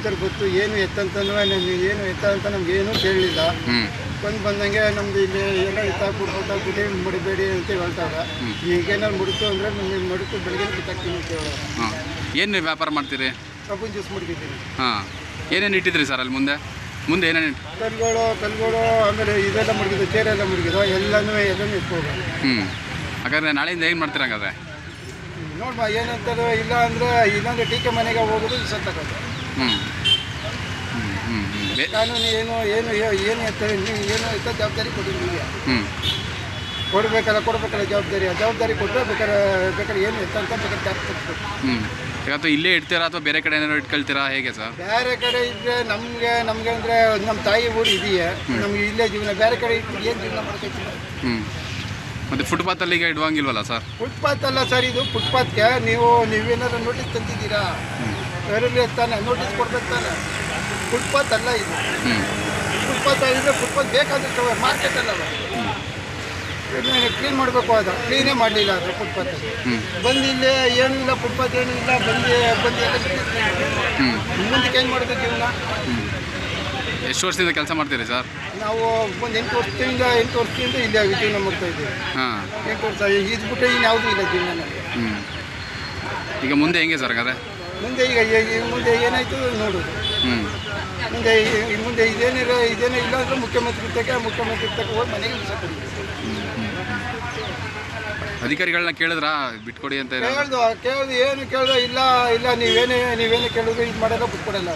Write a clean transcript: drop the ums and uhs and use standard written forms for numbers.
ಒಂಥರ ಗೊತ್ತು ಏನು ಎತ್ತಂತನೂ ಏನು ಎತ್ತ ಅಂತ ನಮ್ಗೆ ಏನೂ ಕೇಳಲಿಲ್ಲ. ಬಂದಂಗೆ ನಮ್ದು ಇಲ್ಲಿ ಎಲ್ಲ ಎತ್ತಾಕ್ಬಿಟ್ಟು ಮುಡಿಬೇಡಿ ಅಂತ ಹೇಳ್ತಾರೆ. ಈಗೇನಾದ್ರು ಮುಡಿತು ಅಂದರೆ ನಮಗೆ ಮಡುಕು ಬೆಳಗ್ಗೆ ಕಿತ್ತಾಕ್ತೀನಿ ಅಂತ ಹೇಳೋದು. ಏನು ವ್ಯಾಪಾರ ಮಾಡ್ತೀರಿ? ಕಬ್ಬು ಜ್ಯೂಸ್ ಮುಡಿಕಿದ್ದೀನಿ. ಹಾಂ, ಏನೇನು ಇಟ್ಟಿದ್ರಿ ಸರ್ ಅಲ್ಲಿ ಮುಂದೆ ಏನೇನು? ಕಲ್ಗಳು ಆಮೇಲೆ ಇದೆಲ್ಲ ಮುಡಿಗಿದ್ದು, ಚೇರೆಲ್ಲ ಮುಡಿಗಿದ್ದು, ಎಲ್ಲನೂ ಇಟ್ಕೋಬೋದು. ಹಾಗಾದ್ರೆ ನಾಳೆಯಿಂದ ಏನು ಮಾಡ್ತೀರ ಹಂಗಾದ್ರೆ? ನೋಡ್ಬಾ ಏನಂತಾರೆ, ಇಲ್ಲಾಂದ್ರೆ ಟೀಕೆ ಮನೆಗೆ ಹೋಗೋದು ಸತ್ತಕೋದು. ಕಾನೂನು ಏನು ಎತ್ತಾರೆ, ನೀವು ಏನು ಎತ್ತ ಜವಾಬ್ದಾರಿ ಕೊಟ್ಟಿದ್ದೀವಿ. ಕೊಡ್ಬೇಕಲ್ಲ ಜವಾಬ್ದಾರಿ ಕೊಟ್ಟರೆ ಬೇಕಾದ್ರೆ ಏನು ಎತ್ತ ಅಂತ ಬೇಕಾದ್ರೆ ಜಾಸ್ತಿ ಕೊಡ್ಬೇಕು. ಇವತ್ತು ಇಲ್ಲೇ ಇಡ್ತೀರಾ ಅಥವಾ ಬೇರೆ ಕಡೆ ಏನಾದ್ರು ಇಟ್ಕೊಳ್ತೀರಾ, ಹೇಗೆ ಸರ್? ಬೇರೆ ಕಡೆ ಇದ್ದರೆ ನಮಗೆ ಅಂದರೆ ನಮ್ಮ ತಾಯಿ ಊರು ಇದೆಯೇ, ನಮಗೆ ಇಲ್ಲೇ ಜೀವನ. ಬೇರೆ ಕಡೆ ಇಟ್ಟು ಏನು ಜೀವನ ಮಾಡ್ಕೊಳ್ತೀವಿ? ಮತ್ತು ಫುಟ್ಪಾತಲ್ಲಿ ಈಗ ಇಡುವಂಗಿಲ್ವಲ್ಲ ಸರ್? ಫುಟ್ಪಾತ್ ಅಲ್ಲ ಸರ್, ಇದು ಫುಟ್ಪಾತ್ಗೆ ನೀವೇನಾದ್ರು ನೋಟಿಸ್ ತಂದಿದ್ದೀರಾ? ಬೇರೆ ತಾನೆ ನೋಟಿಸ್ ಕೊಡ್ಬೇಕು ತಾನೆ. ಫುಟ್ಪಾತ್ ಅಲ್ಲ ಇದು. ಫುಟ್ಪಾತ್ ಆಗಿದ್ರೆ ಫುಟ್ಪಾತ್ ಬೇಕಾದಷ್ಟು ಮಾರ್ಕೆಟ್ ಅಲ್ಲವ, ಕ್ಲೀನ್ ಮಾಡಬೇಕು. ಅದು ಕ್ಲೀನೇ ಮಾಡಲಿಲ್ಲ ಅದು ಫುಟ್ಪಾತ್. ಬಂದು ಇಲ್ಲೇ ಏನೂ ಇಲ್ಲ, ಫುಟ್ಪಾತ್ ಏನೂ ಇಲ್ಲ, ಬಂದು ಎಲ್ಲ ಮುಂದಕ್ಕೆ ಏನು ಮಾಡೋದು ಜೀವನ? ಎಷ್ಟು ವರ್ಷದಿಂದ ಕೆಲಸ ಮಾಡ್ತೀರಿ ಸರ್? ನಾವು ಒಂದು 8 ವರ್ಷದಿಂದ ಇಲ್ಲೇ ಜೀವನ ಮಾಡ್ತಾ ಇದ್ದೀವಿ. 8 ವರ್ಷ ಇದ್ಬಿಟ್ಟೆ ಇನ್ಯಾವುದೂ ಇಲ್ಲ ಜೀವನ. ಈಗ ಮುಂದೆ ಹೆಂಗೆ ಸರ್ ಹಾಗಾದ್ರೆ? ಮುಂದೆ ಏನಾಯ್ತು ನೋಡೋದು. ಮುಂದೆ ಇದೇನೇ ಇಲ್ಲ ಅಂದರೆ ಮುಖ್ಯಮಂತ್ರಿ ತಕ್ಕ ಹೋಗಿ ಮನೆಗೆ ವಿಷಯ ಕೊಡಿ. ಅಧಿಕಾರಿಗಳನ್ನ ಕೇಳಿದ್ರಾ ಬಿಟ್ಕೊಡಿ ಅಂತ? ಕೇಳ್ದು ಏನು ಇಲ್ಲ ನೀವೇನೇ ಕೇಳಿದ್ರು ಇದು ಮಾಡೋಲ್ಲ, ಬಿಟ್ಕೊಡಲ್ಲ.